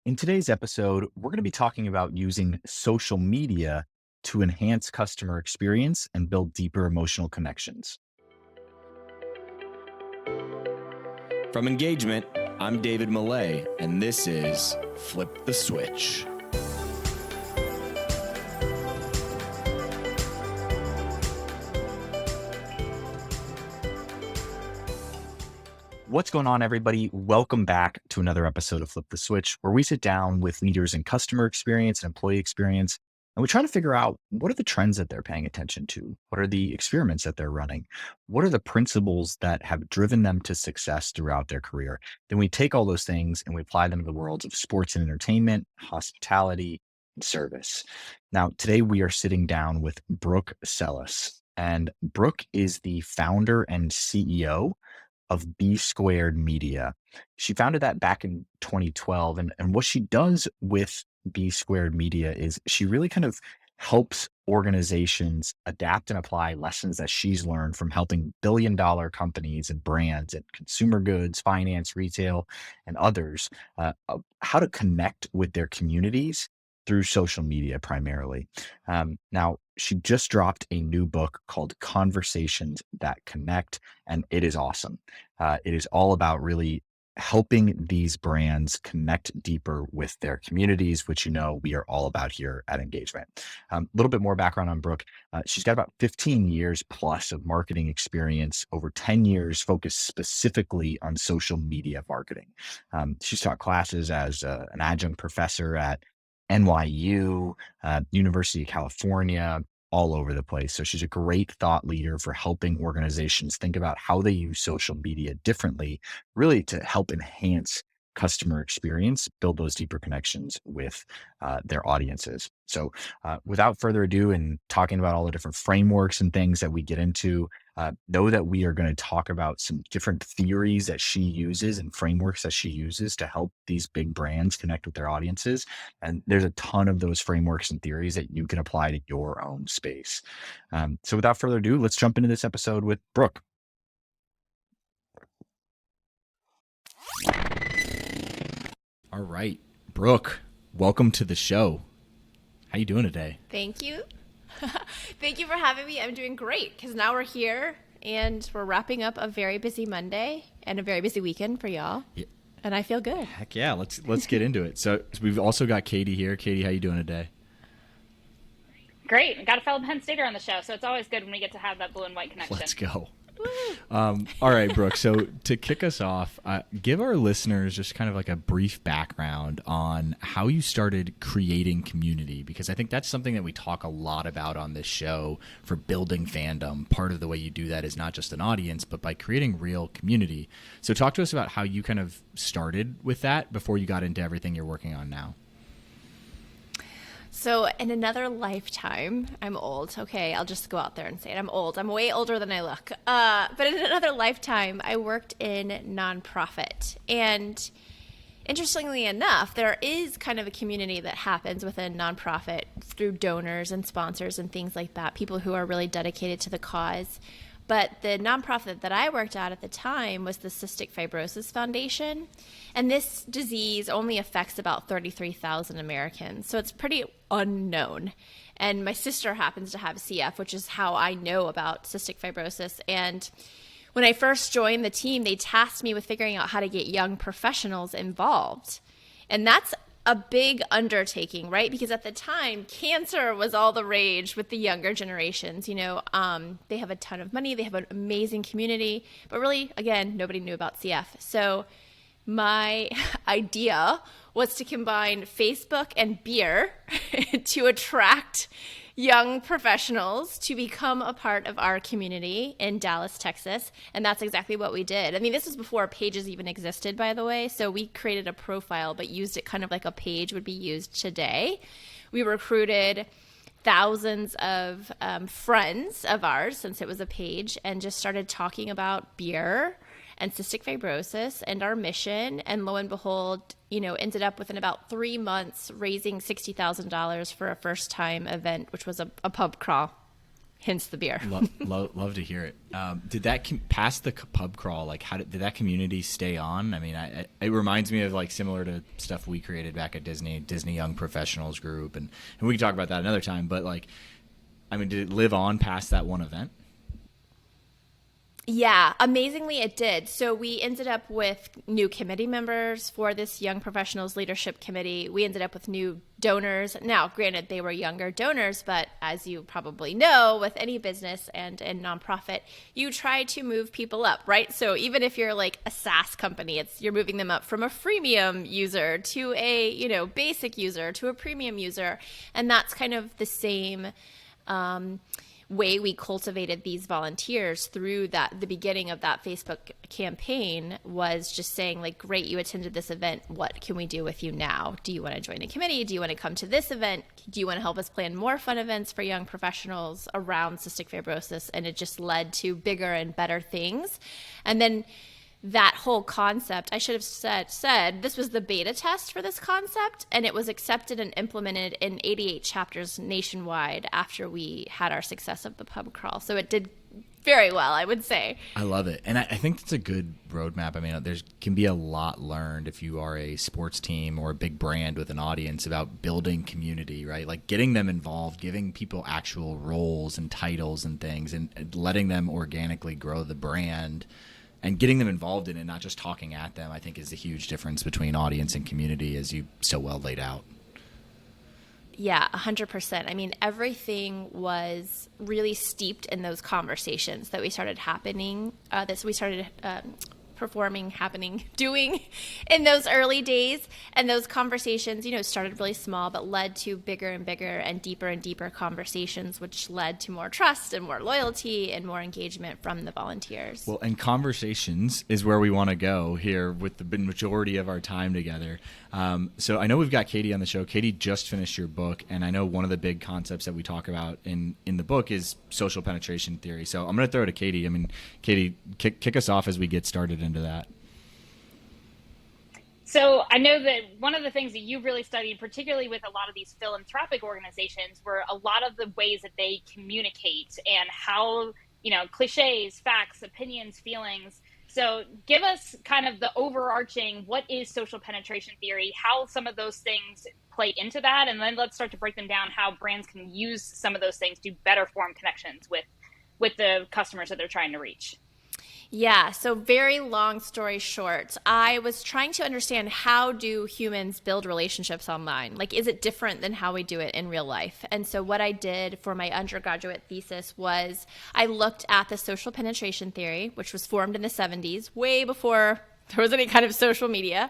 In today's episode, we're going to be talking about using social media to enhance customer experience and build deeper emotional connections. From EngageMint, I'm David Millay, and this is Flip the Switch. What's going on, everybody? Welcome back to another episode of Flip the Switch, where we sit down with leaders in customer experience and employee experience, and we try to figure out what are the trends that they're paying attention to? What are the experiments that they're running? What are the principles that have driven them to success throughout their career? Then we take all those things and we apply them to the worlds of sports and entertainment, hospitality, and service. Now, today we are sitting down with Brooke Sellas, and Brooke is the founder and CEO of B Squared Media. She founded that back in 2012. And what she does with B Squared Media is she really kind of helps organizations adapt and apply lessons that she's learned from helping billion-dollar companies and brands and consumer goods, finance, retail, and others how to connect with their communities through social media primarily. Now, she just dropped a new book called Conversations That Connect, and it is awesome. It is all about really helping these brands connect deeper with their communities, which we are all about here at EngageMint. A little bit more background on Brooke. She's got about 15 years plus of marketing experience, over 10 years focused specifically on social media marketing. She's taught classes as an adjunct professor at NYU, University of California, all over the place. So she's a great thought leader for helping organizations think about how they use social media differently, really to help enhance customer experience, build those deeper connections with their audiences. So without further ado, and talking about all the different frameworks and things that we get into, know that we are going to talk about some different theories that she uses and frameworks that she uses to help these big brands connect with their audiences. And there's a ton of those frameworks and theories that you can apply to your own space. So without further ado, let's jump into this episode with Brooke. All right, Brooke, welcome to the show. How you doing today? Thank you. Thank you for having me. I'm doing great because now we're here and we're wrapping up a very busy Monday and a very busy weekend for y'all. Yeah. And I feel good. Heck yeah, let's get into it. So we've also got Katie here. Katie, how you doing today? Great. Got a fellow Penn Stater on the show, so it's always good when we get to have that blue and white connection. Let's go. All right, Brooke. So to kick us off, give our listeners just kind of like a brief background on how you started creating community, because I think that's something that we talk a lot about on this show for building fandom. Part of the way you do that is not just an audience, but by creating real community. So talk to us about how you kind of started with that before you got into everything you're working on now. So in another lifetime, I'm old. Okay, I'll just go out there and say it. I'm old. I'm way older than I look. But in another lifetime, I worked in nonprofit. And interestingly enough, there is kind of a community that happens within nonprofit through donors and sponsors and things like that, people who are really dedicated to the cause. But the nonprofit that I worked at the time was the Cystic Fibrosis Foundation. And this disease only affects about 33,000 Americans. So it's pretty unknown. And my sister happens to have CF, which is how I know about cystic fibrosis. And when I first joined the team, they tasked me with figuring out how to get young professionals involved. And that's a big undertaking, right? Because at the time, cancer was all the rage with the younger generations. They have a ton of money, they have an amazing community, but really, again, nobody knew about CF. So my idea was to combine Facebook and beer to attract young professionals to become a part of our community in Dallas, Texas. And that's exactly what we did. I mean, this was before pages even existed, by the way. So we created a profile, but used it kind of like a page would be used today. We recruited thousands of friends of ours, since it was a page, and just started talking about beer and cystic fibrosis and our mission. And lo and behold, ended up within about 3 months raising $60,000 for a first time event, which was a pub crawl. hence the beer. Love to hear it. Did that past the pub crawl? Like, did that community stay on? I mean, it reminds me of like similar to stuff we created back at Disney Young Professionals Group, and we can talk about that another time. But like, I mean, did it live on past that one event? Yeah, amazingly it did. So we ended up with new committee members for this Young Professionals Leadership Committee. We ended up with new donors. Now, granted, they were younger donors, but as you probably know, with any business and nonprofit, you try to move people up, right? So even if you're like a SaaS company, you're moving them up from a freemium user to a, basic user to a premium user. And that's kind of the same way we cultivated these volunteers through the beginning of that Facebook campaign was just saying like, great, you attended this event. What can we do with you now? Do you want to join a committee? Do you want to come to this event? Do you want to help us plan more fun events for young professionals around cystic fibrosis? And it just led to bigger and better things. And then that whole concept, I should have said this was the beta test for this concept, and it was accepted and implemented in 88 chapters nationwide after we had our success of the pub crawl. So it did very well, I would say. I love it. And I think that's a good roadmap. I mean, there can be a lot learned if you are a sports team or a big brand with an audience about building community, right? Like getting them involved, giving people actual roles and titles and things, and letting them organically grow the brand. And getting them involved in it, not just talking at them, I think is a huge difference between audience and community, as you so well laid out. Yeah, 100%. I mean, everything was really steeped in those conversations that we started doing in those early days. And those conversations, started really small, but led to bigger and bigger and deeper conversations, which led to more trust and more loyalty and more engagement from the volunteers. Well, and conversations is where we want to go here with the majority of our time together. So I know we've got Katie on the show. Katie just finished your book, and I know one of the big concepts that we talk about in the book is social penetration theory. So I'm going to throw it to Katie. I mean, Katie, kick us off as we get started into that. So I know that one of the things that you really studied, particularly with a lot of these philanthropic organizations, were a lot of the ways that they communicate and how, cliches, facts, opinions, feelings. So give us kind of the overarching, what is social penetration theory, how some of those things play into that, and then let's start to break them down, how brands can use some of those things to better form connections with the customers that they're trying to reach. Yeah, so very long story short, I was trying to understand, how do humans build relationships online? Like, is it different than how we do it in real life? And so what I did for my undergraduate thesis was I looked at the social penetration theory, which was formed in the 70s, way before there was any kind of social media.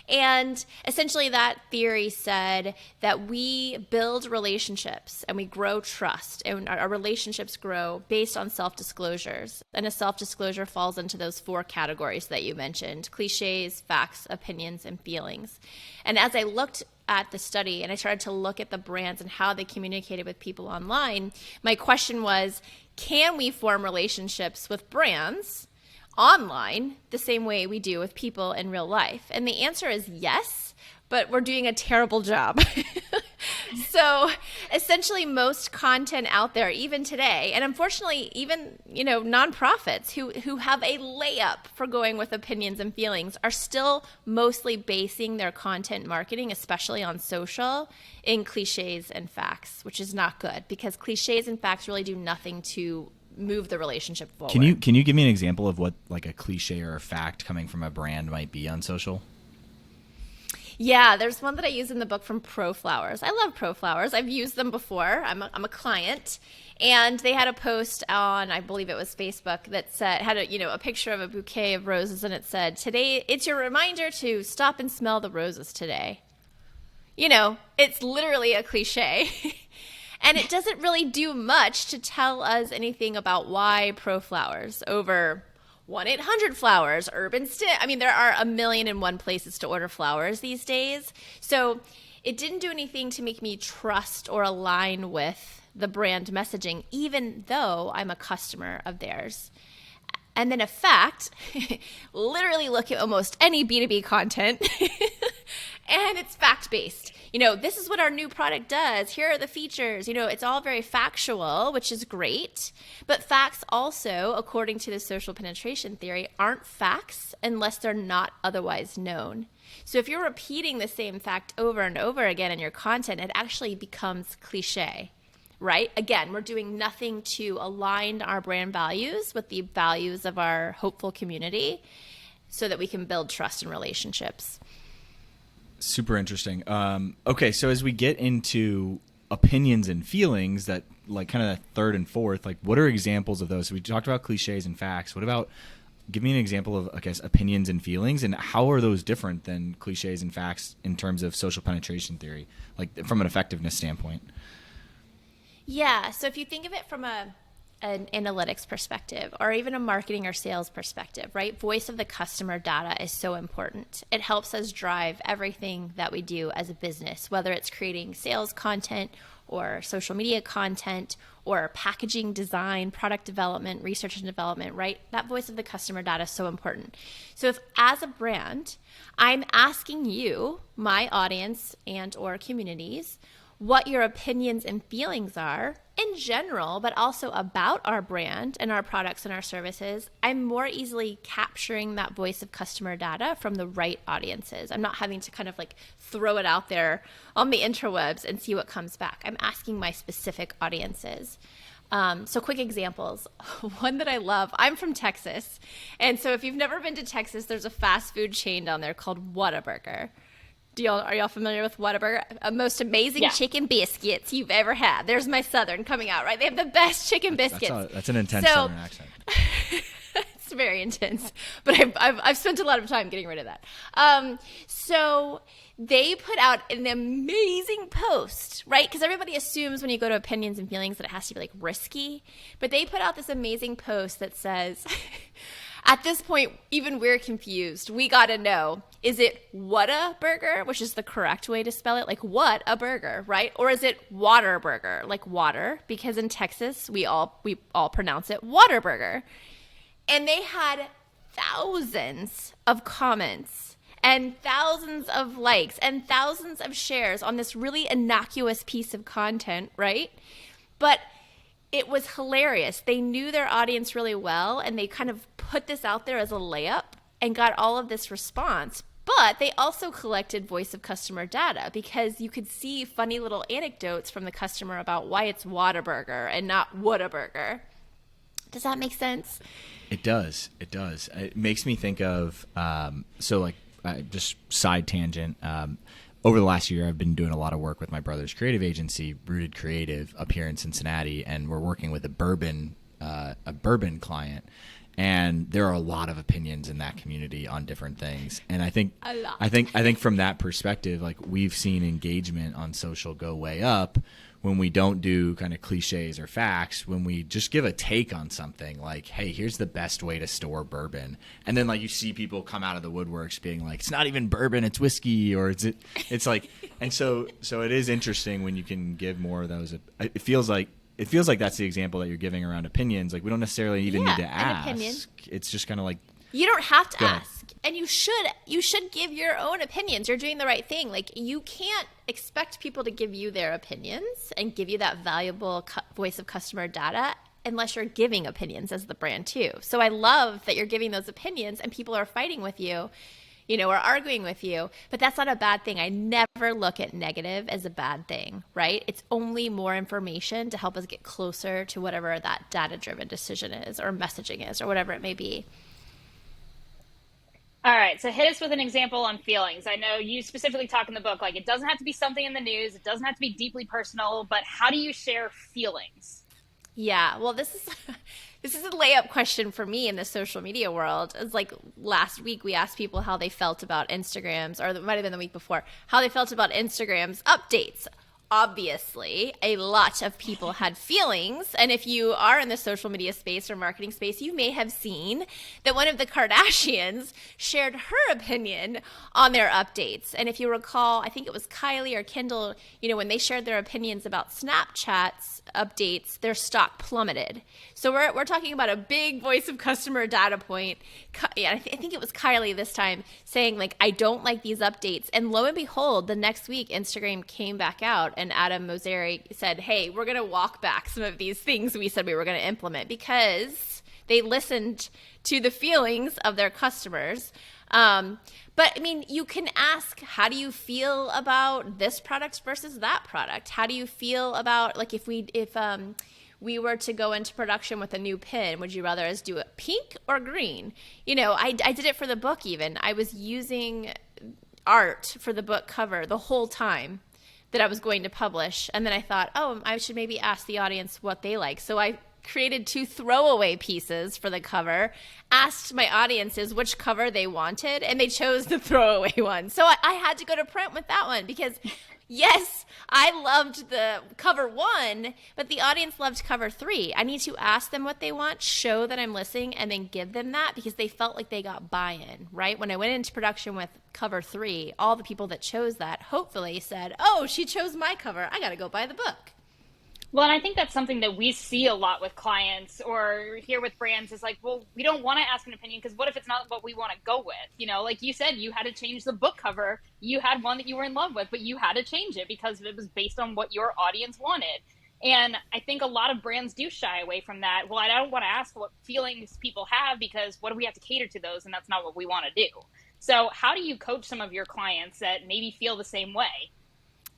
And essentially that theory said that we build relationships and we grow trust, and our relationships grow based on self-disclosures. And a self-disclosure falls into those 4 categories that you mentioned: cliches, facts, opinions, and feelings. And as I looked at the study and I started to look at the brands and how they communicated with people online, my question was, can we form relationships with brands online the same way we do with people in real life? And the answer is yes, but we're doing a terrible job. So essentially most content out there, even today, and unfortunately even, nonprofits who have a layup for going with opinions and feelings, are still mostly basing their content marketing, especially on social, in cliches and facts, which is not good, because cliches and facts really do nothing to move the relationship forward. Can you give me an example of what like a cliche or a fact coming from a brand might be on social? Yeah, there's one that I use in the book from ProFlowers. I love ProFlowers. I've used them before. I'm a client, and they had a post on, I believe it was Facebook, that had a picture of a bouquet of roses, and it said, "Today, it's your reminder to stop and smell the roses today." It's literally a cliche. And it doesn't really do much to tell us anything about why ProFlowers over 1-800-Flowers, Urban Stim. I mean, there are 1,000,001 places to order flowers these days. So it didn't do anything to make me trust or align with the brand messaging, even though I'm a customer of theirs. And then a fact, literally look at almost any B2B content and it's fact-based. This is what our new product does. Here are the features. It's all very factual, which is great. But facts also, according to the social penetration theory, aren't facts unless they're not otherwise known. So if you're repeating the same fact over and over again in your content, it actually becomes cliche. Right? Again, we're doing nothing to align our brand values with the values of our hopeful community so that we can build trust and relationships. Super interesting. Okay, so as we get into opinions and feelings, that like kind of that third and fourth, like what are examples of those? So we talked about cliches and facts. What about, give me an example of, I guess, opinions and feelings, and how are those different than cliches and facts in terms of social penetration theory, like from an effectiveness standpoint? Yeah. So if you think of it from an analytics perspective or even a marketing or sales perspective, right? Voice of the customer data is so important. It helps us drive everything that we do as a business, whether it's creating sales content or social media content or packaging design, product development, research and development, right? That voice of the customer data is so important. So if as a brand, I'm asking you, my audience and or communities, what your opinions and feelings are in general, but also about our brand and our products and our services, I'm more easily capturing that voice of customer data from the right audiences. I'm not having to kind of like throw it out there on the interwebs and see what comes back. I'm asking my specific audiences. So quick examples. One that I love, I'm from Texas. And so if you've never been to Texas, there's a fast food chain down there called Whataburger. Are y'all familiar with Whataburger? Most amazing chicken biscuits you've ever had. There's my Southern coming out, right? They have the best chicken biscuits. That's an intense Southern accent. It's very intense, but I've spent a lot of time getting rid of that. So they put out an amazing post, right? Because everybody assumes when you go to opinions and feelings that it has to be like risky, but they put out this amazing post that says, at this point, even we're confused. We got to know, is it Whataburger, which is the correct way to spell it? Like what a burger, right? Or is it Waterburger, like water? Because in Texas, we all pronounce it Waterburger. And they had thousands of comments and thousands of likes and thousands of shares on this really innocuous piece of content, right? But it was hilarious. They knew their audience really well, and they kind of put this out there as a layup and got all of this response. But they also collected voice of customer data because you could see funny little anecdotes from the customer about why it's Whataburger and not Whataburger. Does that make sense? It does. It does. It makes me think of, just side tangent. Over the last year, I've been doing a lot of work with my brother's creative agency, Rooted Creative, up here in Cincinnati, and we're working with a bourbon client. And there are a lot of opinions in that community on different things. And I think from that perspective, like we've seen engagement on social go way up when we don't do kind of cliches or facts, when we just give a take on something like, hey, here's the best way to store bourbon. And then like you see people come out of the woodworks being like, it's not even bourbon, it's whiskey, or it's like, and so it is interesting when you can give more of those. It feels like that's the example that you're giving around opinions. Like we don't necessarily even need to ask. Opinion. It's just kind of like, you don't have to ask, and you should give your own opinions. You're doing the right thing. Like you can't expect people to give you their opinions and give you that valuable voice of customer data unless you're giving opinions as the brand too. So I love that you're giving those opinions and people are fighting with you, or arguing with you, but that's not a bad thing. I never look at negative as a bad thing, right? It's only more information to help us get closer to whatever that data-driven decision is or messaging is or whatever it may be. All right, so hit us with an example on feelings. I know you specifically talk in the book, like it doesn't have to be something in the news, it doesn't have to be deeply personal, but how do you share feelings? Yeah, well, this is a layup question for me in the social media world. It's like last week we asked people how they felt about Instagrams, or it might have been the week before, how they felt about Instagram's updates. obviously a lot of people had feelings. And if you are in the social media space or marketing space, you may have seen that one of the Kardashians shared her opinion on their updates. And if you recall, I think it was Kylie or Kendall, when they shared their opinions about Snapchat's updates, their stock plummeted. So we're talking about a big voice of customer data point. I think it was Kylie this time saying, like, I don't like these updates. And lo and behold, the next week, Instagram came back out and Adam Mosseri said, hey, we're going to walk back some of these things we said we were going to implement because they listened to the feelings of their customers. But I mean, you can ask, how do you feel about this product versus that product? How do you feel about, like, if we were to go into production with a new pin, would you rather us do it pink or green? I did it for the book even. I was using art for the book cover the whole time that I was going to publish. And then I thought, I should maybe ask the audience what they like. So I created 2 throwaway pieces for the cover, asked my audiences which cover they wanted, and they chose the throwaway one. So I had to go to print with that one because yes, I loved the cover 1, but the audience loved cover 3. I need to ask them what they want, show that I'm listening, and then give them that because they felt like they got buy-in, right? When I went into production with cover 3, all the people that chose that hopefully said, oh, she chose my cover. I got to go buy the book. Well, and I think that's something that we see a lot with clients or hear with brands is like, well, we don't want to ask an opinion because what if it's not what we want to go with? Like you said, you had to change the book cover. You had one that you were in love with, but you had to change it because it was based on what your audience wanted. And I think a lot of brands do shy away from that. Well, I don't want to ask what feelings people have because what do we have to cater to those? And that's not what we want to do. So how do you coach some of your clients that maybe feel the same way?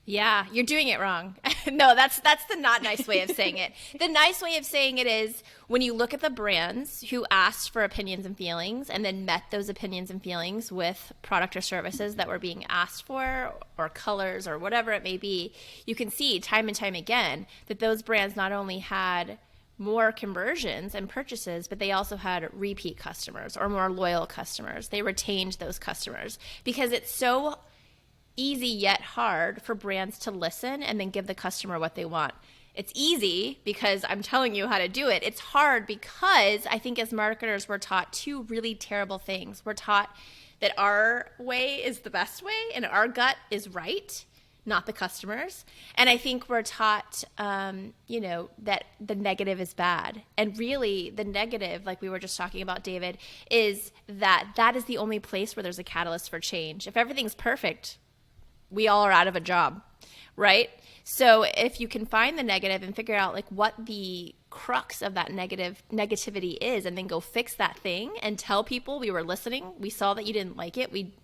Yeah, you're doing it wrong. No, that's the not nice way of saying it. The nice way of saying it is when you look at the brands who asked for opinions and feelings and then met those opinions and feelings with product or services that were being asked for or colors or whatever it may be, you can see time and time again that those brands not only had more conversions and purchases, but they also had repeat customers or more loyal customers. They retained those customers because it's so easy yet hard for brands to listen and then give the customer what they want. It's easy because I'm telling you how to do it. It's hard because I think as marketers, we're taught 2 really terrible things. We're taught that our way is the best way and our gut is right, not the customers. And I think we're taught, that the negative is bad. And really the negative, like we were just talking about, David, is that is the only place where there's a catalyst for change. If everything's perfect, we all are out of a job, right? So if you can find the negative and figure out like what the crux of that negativity is and then go fix that thing and tell people we were listening, we saw that you didn't like it, we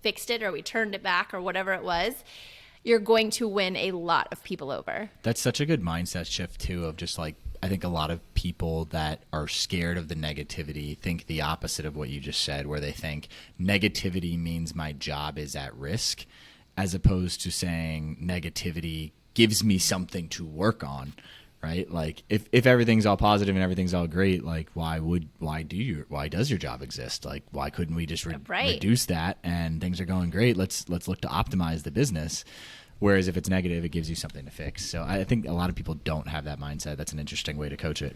fixed it or we turned it back or whatever it was, you're going to win a lot of people over. That's such a good mindset shift too of just like, I think a lot of people that are scared of the negativity think the opposite of what you just said, where they think negativity means my job is at risk, as opposed to saying negativity gives me something to work on, right? Like if everything's all positive and everything's all great, like why does your job exist? Like why couldn't we just reduce that and things are going great? Let's look to optimize the business. Whereas if it's negative, it gives you something to fix. So I think a lot of people don't have that mindset. That's an interesting way to coach it.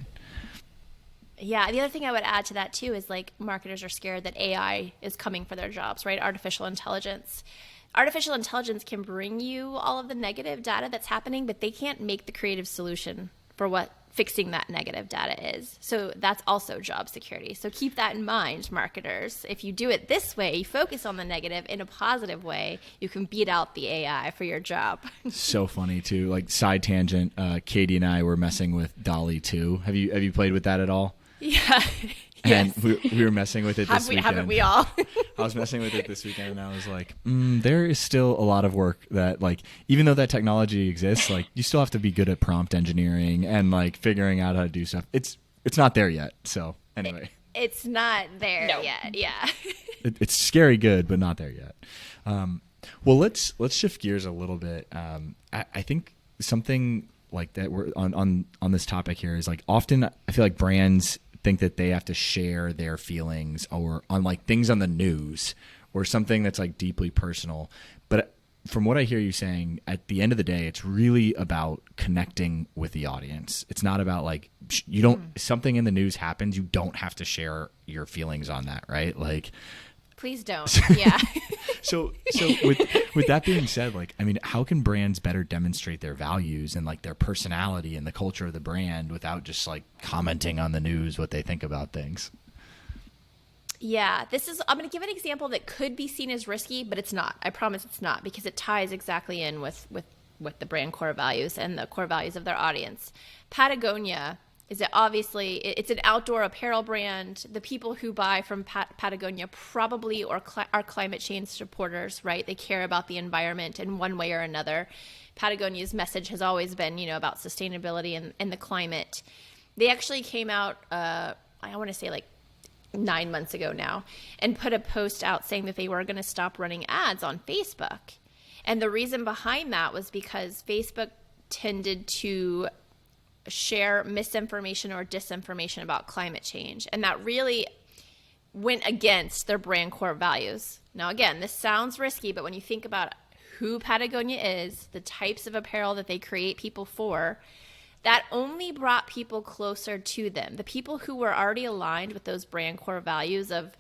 Yeah, the other thing I would add to that too is like marketers are scared that AI is coming for their jobs, right? Artificial intelligence. Artificial intelligence can bring you all of the negative data that's happening, but they can't make the creative solution for what fixing that negative data is. So that's also job security. So keep that in mind, marketers. If you do it this way, you focus on the negative in a positive way, you can beat out the AI for your job. So funny too. Like side tangent, Katie and I were messing with Dolly 2. Have you played with that at all? Yeah. And we were messing with it this weekend. Haven't we all? I was messing with it this weekend, and I was like, there is still a lot of work that, like, even though that technology exists, like, you still have to be good at prompt engineering and, like, figuring out how to do stuff. It's not there yet. So, anyway. It's not there yet, yeah. It's scary good, but not there yet. Well, let's shift gears a little bit. I think something like that we're on this topic here is, like, often I feel like brands think that they have to share their feelings or on like things on the news or something that's like deeply personal. But from what I hear you saying, at the end of the day, it's really about connecting with the audience. It's not about like you don't something in the news happens, you don't have to share your feelings on that, right? Like, please don't. Yeah. So with that being said, like, I mean, how can brands better demonstrate their values and like their personality and the culture of the brand without just like commenting on the news what they think about things? Yeah, I'm going to give an example that could be seen as risky, but it's not. I promise it's not, because it ties exactly in with the brand core values and the core values of their audience. Patagonia is it's an outdoor apparel brand. The people who buy from Patagonia probably are climate change supporters, right? They care about the environment in one way or another. Patagonia's message has always been, about sustainability and the climate. They actually came out, I want to say like 9 months ago now, and put a post out saying that they were going to stop running ads on Facebook. And the reason behind that was because Facebook tended to share misinformation or disinformation about climate change. And that really went against their brand core values. Now, again, this sounds risky, but when you think about who Patagonia is, the types of apparel that they create people for, that only brought people closer to them. The people who were already aligned with those brand core values of,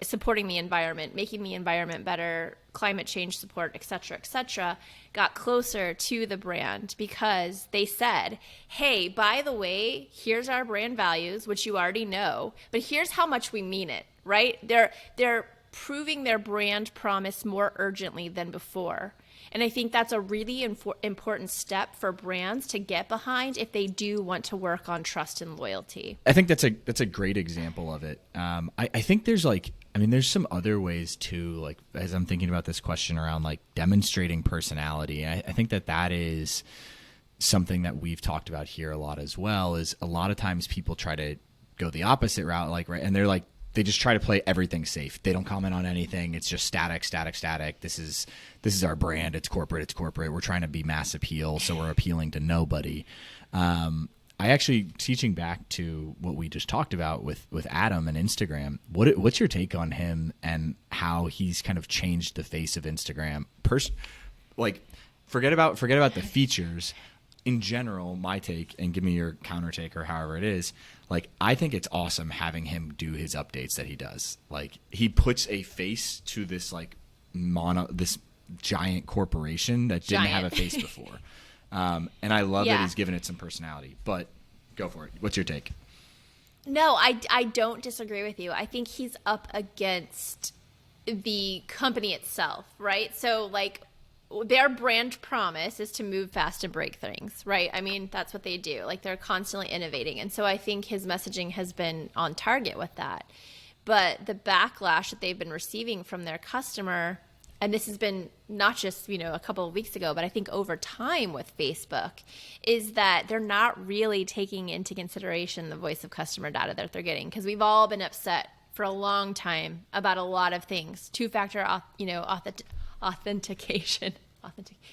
supporting the environment, making the environment better, climate change support, et cetera, got closer to the brand because they said, hey, by the way, here's our brand values, which you already know, but here's how much we mean it, right? They're proving their brand promise more urgently than before. And I think that's a really important step for brands to get behind if they do want to work on trust and loyalty. I think that's a great example of it. I think there's there's some other ways too, like as I'm thinking about this question around like demonstrating personality. I think that is something that we've talked about here a lot as well, is a lot of times people try to go the opposite route, like, right. And they're like, they just try to play everything safe. They don't comment on anything. It's just static. This is our brand. It's corporate. We're trying to be mass appeal, so we're appealing to nobody. I actually, teaching back to what we just talked about with Adam and Instagram, what's your take on him and how he's kind of changed the face of Instagram? Forget about the features. In general, my take, and give me your counter take or however it is, like, I think it's awesome having him do his updates that he does. Like, he puts a face to this like this giant corporation that didn't have a face before. And I love that he's given it some personality, but go for it. What's your take? No, I don't disagree with you. I think he's up against the company itself, right? So like, their brand promise is to move fast and break things, right? I mean, that's what they do. Like, they're constantly innovating. And so I think his messaging has been on target with that. But the backlash that they've been receiving from their customer, and this has been not just, a couple of weeks ago, but I think over time with Facebook, is that they're not really taking into consideration the voice of customer data that they're getting. Because we've all been upset for a long time about a lot of things. Two-factor authentication.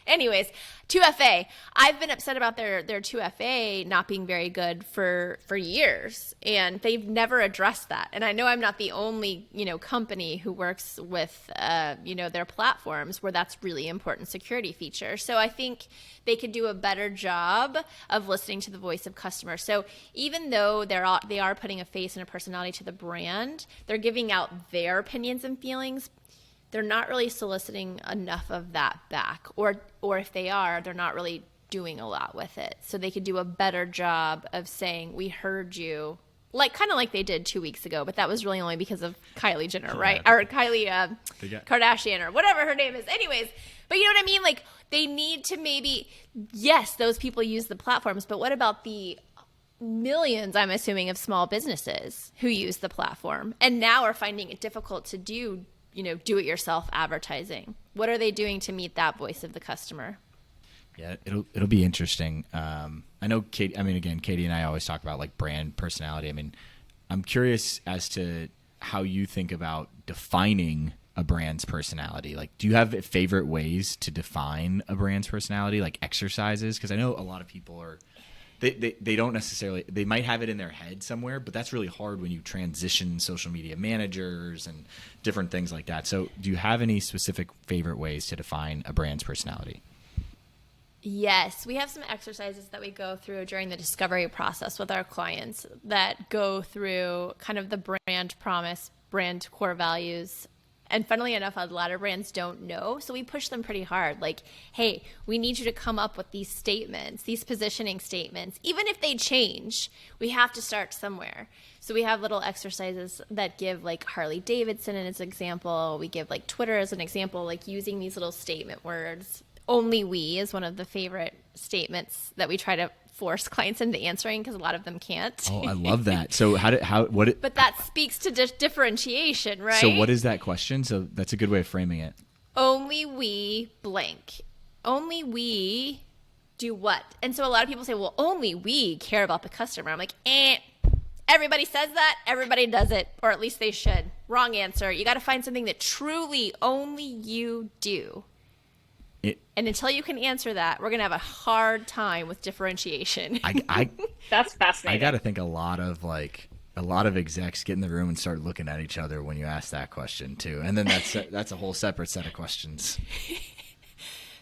Anyways, 2FA. I've been upset about their 2FA not being very good for years, and they've never addressed that. And I know I'm not the only, company who works with, their platforms where that's really important security feature. So I think they could do a better job of listening to the voice of customers. So even though they are putting a face and a personality to the brand, they're giving out their opinions and feelings. They're not really soliciting enough of that back, or if they are, they're not really doing a lot with it. So they could do a better job of saying, we heard you, kind of like they did 2 weeks ago, but that was really only because of Kylie Jenner, right? Or Kylie Kardashian, or whatever her name is. Anyways, but you know what I mean? Like, they need to maybe, yes, those people use the platforms, but what about the millions, I'm assuming, of small businesses who use the platform and now are finding it difficult to do it-yourself advertising? What are they doing to meet that voice of the customer? Yeah, it'll be interesting. I know Katie and I always talk about like brand personality. I mean, I'm curious as to how you think about defining a brand's personality. Like, do you have favorite ways to define a brand's personality, like exercises? Because I know a lot of people are they don't necessarily, they might have it in their head somewhere, but that's really hard when you transition social media managers and different things like that. So do you have any specific favorite ways to define a brand's personality? Yes, we have some exercises that we go through during the discovery process with our clients that go through kind of the brand promise, brand core values. And funnily enough, a lot of brands don't know. So we push them pretty hard. Like, hey, we need you to come up with these statements, these positioning statements. Even if they change, we have to start somewhere. So we have little exercises that give like Harley Davidson as an example. We give like Twitter as an example, like using these little statement words. Only we is one of the favorite statements that we try to force clients into answering because a lot of them can't. Oh, I love that. So but that speaks to differentiation, right? So what is that question? So that's a good way of framing it. Only we blank. Only we do what? And so a lot of people say, well, only we care about the customer. I'm like, everybody says that. Everybody does it, or at least they should. Wrong answer. You got to find something that truly only you do. And until you can answer that, we're going to have a hard time with differentiation. That's fascinating. I got to think a lot of execs get in the room and start looking at each other when you ask that question too. And then that's a whole separate set of questions.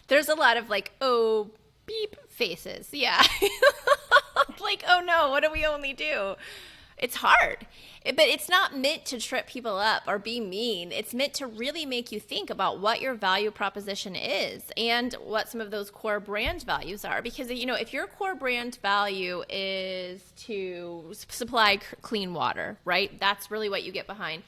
There's a lot of like, oh, beep faces. Yeah. Like, oh no, what do we only do? It's hard, but it's not meant to trip people up or be mean. It's meant to really make you think about what your value proposition is and what some of those core brand values are. Because, you know, if your core brand value is to supply clean water, right? That's really what you get behind.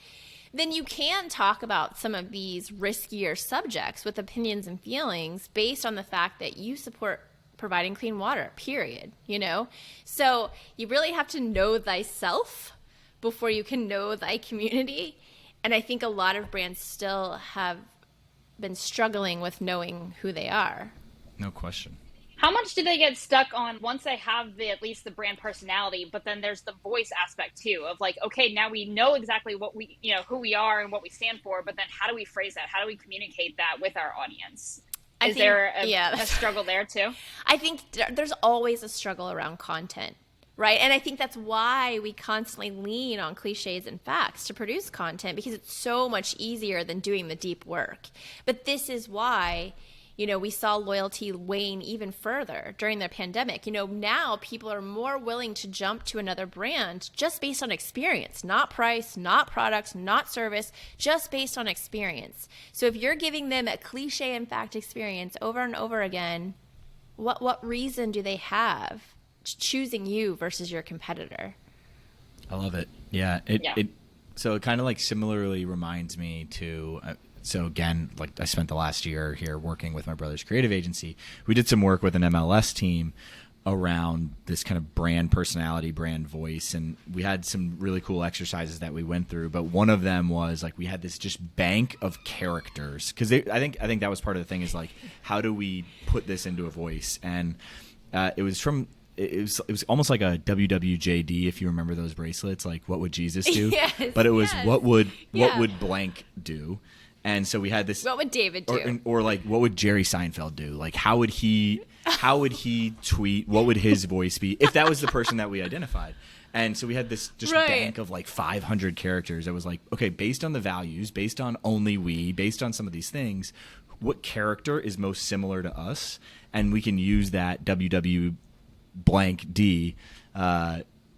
Then you can talk about some of these riskier subjects with opinions and feelings based on the fact that you support providing clean water, period, you know? So you really have to know thyself before you can know thy community. And I think a lot of brands still have been struggling with knowing who they are. No question. How much do they get stuck on once they have at least the brand personality, but then there's the voice aspect too of like, okay, now we know exactly what we, you know, who we are and what we stand for, but then how do we phrase that? How do we communicate that with our audience? Is there a struggle there too? I think there's always a struggle around content, right? And I think that's why we constantly lean on cliches and facts to produce content, because it's so much easier than doing the deep work. But this is why, you know, we saw loyalty wane even further during the pandemic. You know, now people are more willing to jump to another brand just based on experience, not price, not product, not service, just based on experience. So if you're giving them a cliche and fact experience over and over again, what reason do they have choosing you versus your competitor? I love it. Yeah. So it kind of like similarly reminds me to so again, like I spent the last year here working with my brother's creative agency. We did some work with an MLS team around this kind of brand personality, brand voice, and we had some really cool exercises that we went through. But one of them was like we had this just bank of characters because I think that was part of the thing is like how do we put this into a voice? And it was almost like a WWJD, if you remember those bracelets, like what would Jesus do? Yes, but it was what would blank do? And so we had this. What would David do? Or like, what would Jerry Seinfeld do? Like, how would he tweet? What would his voice be if that was the person that we identified? And so we had this just bank of like 500 characters. It was like, okay, based on the values, based on only we, based on some of these things, what character is most similar to us? And we can use that WW blank D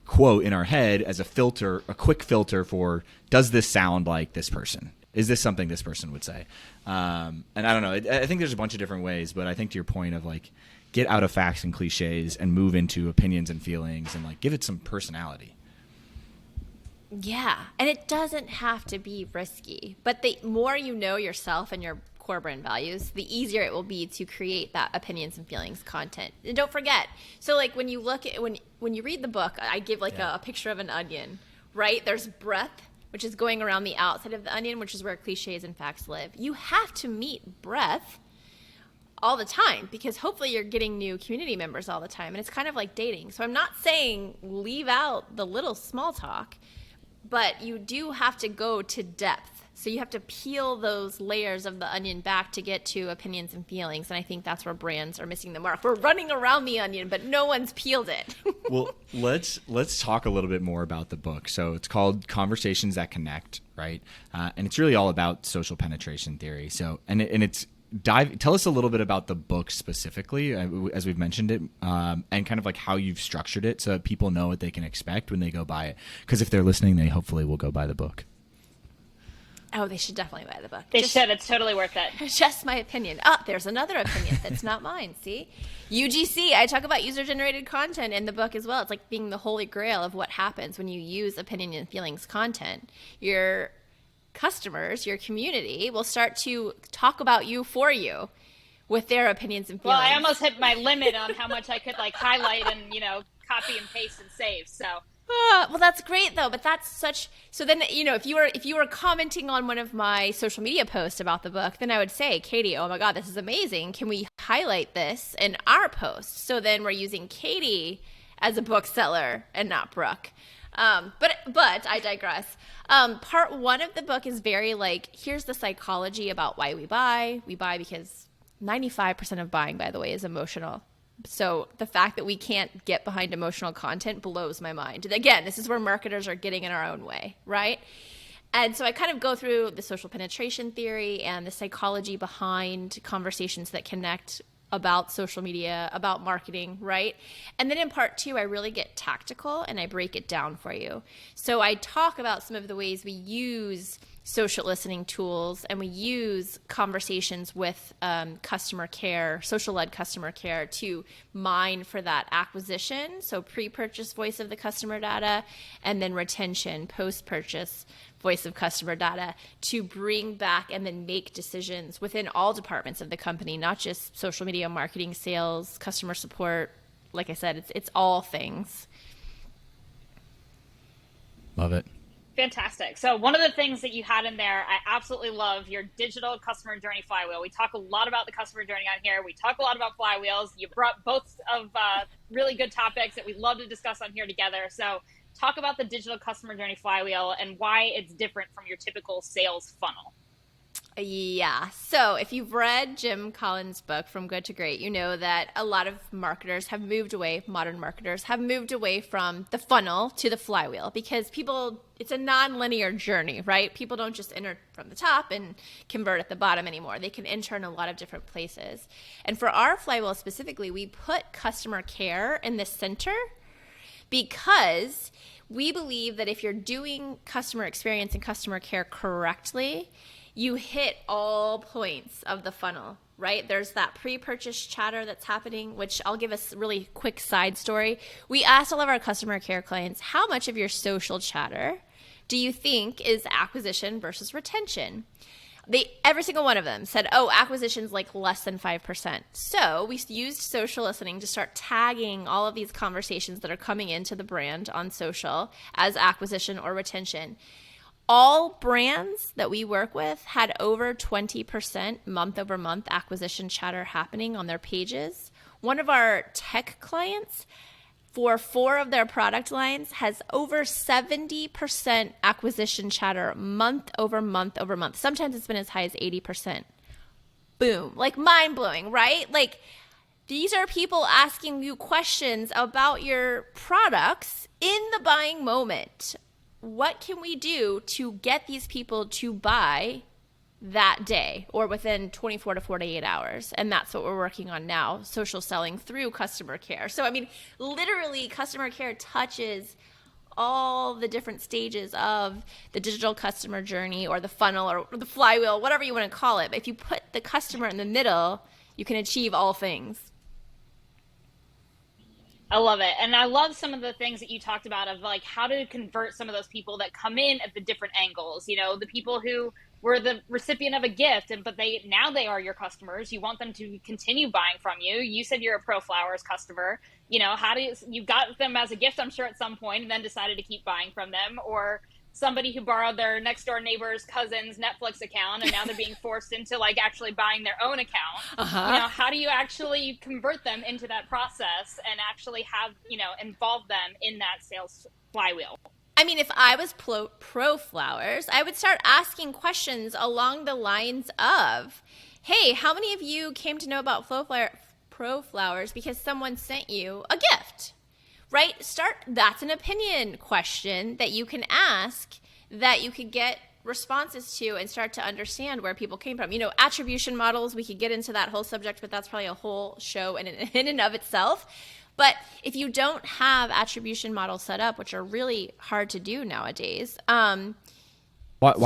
quote in our head as a filter, a quick filter for, does this sound like this person? Is this something this person would say? And I don't know. I think there's a bunch of different ways, but I think to your point of like, get out of facts and cliches and move into opinions and feelings and like give it some personality. Yeah. And it doesn't have to be risky, but the more you know yourself and your core brand values, the easier it will be to create that opinions and feelings content. And don't forget, so like when you look at, when you read the book, I give like a picture of an onion, right? There's breadth, which is going around the outside of the onion, which is where cliches and facts live. You have to meet breadth all the time because hopefully you're getting new community members all the time. And it's kind of like dating. So I'm not saying leave out the little small talk, but you do have to go to depth So you have to peel those layers of the onion back to get to opinions and feelings. And I think that's where brands are missing the mark. We're running around the onion, but no one's peeled it. Well, let's talk a little bit more about the book. So it's called Conversations That Connect, right? And it's really all about social penetration theory. So it's tell us a little bit about the book specifically, as we've mentioned it, and kind of like how you've structured it so that people know what they can expect when they go buy it. Because if they're listening, they hopefully will go buy the book. Oh, they should definitely buy the book. They should. It's totally worth it. Just my opinion. Oh, there's another opinion that's not mine. See? UGC. I talk about user-generated content in the book as well. It's like being the holy grail of what happens when you use opinion and feelings content. Your customers, your community will start to talk about you for you with their opinions and feelings. Well, I almost hit my limit on how much I could like highlight and, copy and paste and save. So well, that's great though, but that's such. So then, if you were commenting on one of my social media posts about the book, then I would say, Katie, oh my God, this is amazing. Can we highlight this in our post? So then we're using Katie as a bookseller and not Brooke. But I digress. Part one of the book is very like, here's the psychology about why we buy. We buy because 95% of buying, by the way, is emotional. So the fact that we can't get behind emotional content blows my mind. Again, this is where marketers are getting in our own way, right? And so I kind of go through the social penetration theory and the psychology behind conversations that connect about social media, about marketing, right? And then in part two, I really get tactical and I break it down for you. So I talk about some of the ways we use social listening tools and we use conversations with customer care, social-led customer care to mine for that acquisition. So pre-purchase voice of the customer data and then retention, post-purchase voice of customer data to bring back and then make decisions within all departments of the company, not just social media, marketing, sales, customer support. Like I said, it's all things. Love it. fantastic. So one of the things that you had in there, I absolutely love your digital customer journey flywheel. We talk a lot about the customer journey on here. We talk a lot about flywheels. You brought both of really good topics that we'd love to discuss on here together. So talk about the digital customer journey flywheel and why it's different from your typical sales funnel. Yeah. So if you've read Jim Collins' book, From Good to Great, you know that a lot of marketers have moved away, modern marketers have moved away from the funnel to the flywheel because it's a non-linear journey, right? People don't just enter from the top and convert at the bottom anymore. They can enter in a lot of different places. And for our flywheel specifically, we put customer care in the center because we believe that if you're doing customer experience and customer care correctly, you hit all points of the funnel, right? There's that pre-purchase chatter that's happening, which I'll give us a really quick side story. We asked all of our customer care clients, how much of your social chatter do you think is acquisition versus retention? Every single one of them said, acquisition's like less than 5%. So we used social listening to start tagging all of these conversations that are coming into the brand on social as acquisition or retention. All brands that we work with had over 20% month-over-month acquisition chatter happening on their pages. One of our tech clients, for 4 of their product lines, has over 70% acquisition chatter month-over-month. Sometimes it's been as high as 80%. Boom. Like mind-blowing, right? Like these are people asking you questions about your products in the buying moment. What can we do to get these people to buy that day or within 24 to 48 hours? And that's what we're working on now, social selling through customer care. So, I mean, literally customer care touches all the different stages of the digital customer journey or the funnel or the flywheel, whatever you want to call it. But if you put the customer in the middle, you can achieve all things. I love it. And I love some of the things that you talked about of like how to convert some of those people that come in at the different angles, you know, the people who were the recipient of a gift, but they are your customers. You want them to continue buying from you. You said you're a Pro Flowers customer. You know, you got them as a gift, I'm sure, at some point and then decided to keep buying from them, or somebody who borrowed their next door neighbor's cousin's Netflix account and now they're being forced into like actually buying their own account. You know, how do you actually convert them into that process and actually have, you know, involve them in that sales flywheel? I mean, if I was pro flowers, I would start asking questions along the lines of, hey, how many of you came to know about pro flowers because someone sent you a gift? Right? That's an opinion question that you can ask that you could get responses to and start to understand where people came from. Attribution models, we could get into that whole subject, but that's probably a whole show in and of itself. But if you don't have attribution models set up, which are really hard to do nowadays, why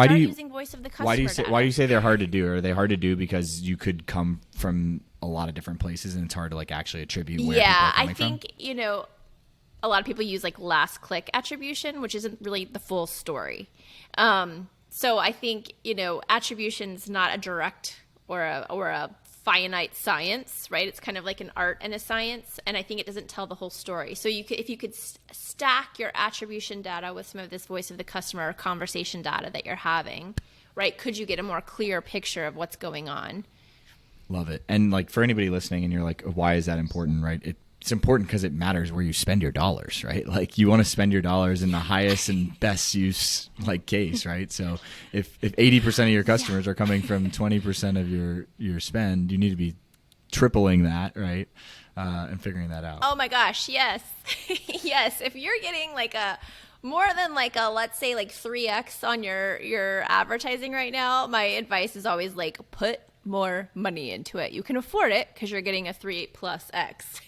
do you using voice of the customer why do you say they're hard to do? Are they hard to do because you could come from a lot of different places and it's hard to actually attribute where people are coming from? I think, a lot of people use last click attribution, which isn't really the full story. So I think, attribution's not a direct or a finite science, right? It's kind of like an art and a science, and I think it doesn't tell the whole story. So if you could stack your attribution data with some of this voice of the customer or conversation data that you're having, right? Could you get a more clear picture of what's going on? Love it. And for anybody listening, and you're like, why is that important, right? It's important because it matters where you spend your dollars, right? You want to spend your dollars in the highest and best use case, right? So if 80% of your customers are coming from 20% of your spend, you need to be tripling that, right? And figuring that out. Oh my gosh, yes. Yes, if you're getting more than let's say 3x on your advertising right now, my advice is always put more money into it. You can afford it because you're getting a 3+ X.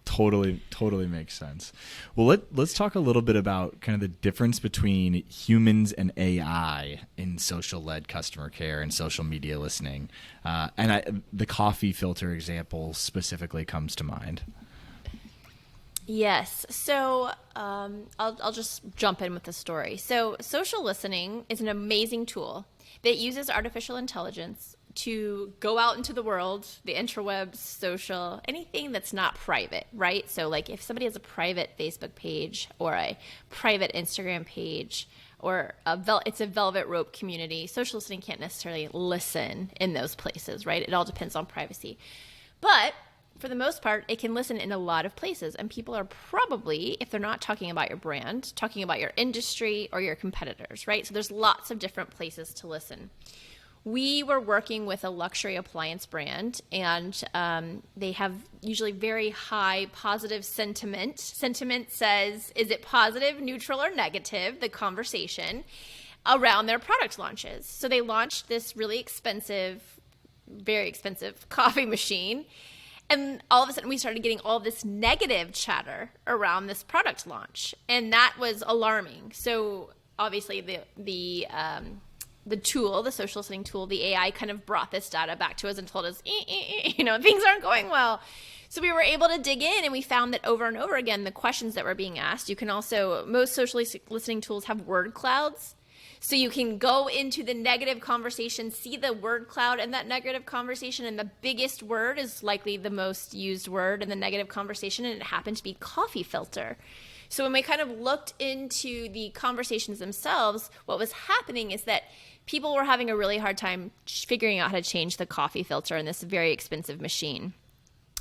Totally makes sense. Well, let's talk a little bit about kind of the difference between humans and AI in social-led customer care and social media listening. The coffee filter example specifically comes to mind. Yes. So I'll just jump in with the story. So social listening is an amazing tool that uses artificial intelligence to go out into the world, the interwebs, social, anything that's not private, right? So if somebody has a private Facebook page or a private Instagram page or it's a velvet rope community, social listening can't necessarily listen in those places, right? It all depends on privacy. But for the most part, it can listen in a lot of places. And people are probably, if they're not talking about your brand, talking about your industry or your competitors, right? So there's lots of different places to listen. We were working with a luxury appliance brand, and they have usually very high positive sentiment. Sentiment says, is it positive, neutral, or negative, the conversation around their product launches. So they launched this really expensive, very expensive coffee machine. And all of a sudden, we started getting all this negative chatter around this product launch. And that was alarming. So obviously, the tool, the social listening tool, the AI kind of brought this data back to us and told us, things aren't going well. So we were able to dig in, and we found that over and over again, the questions that were being asked, you can also, most social listening tools have word clouds. So you can go into the negative conversation, see the word cloud in that negative conversation, and the biggest word is likely the most used word in the negative conversation, and it happened to be coffee filter. So when we kind of looked into the conversations themselves, what was happening is that people were having a really hard time figuring out how to change the coffee filter in this very expensive machine.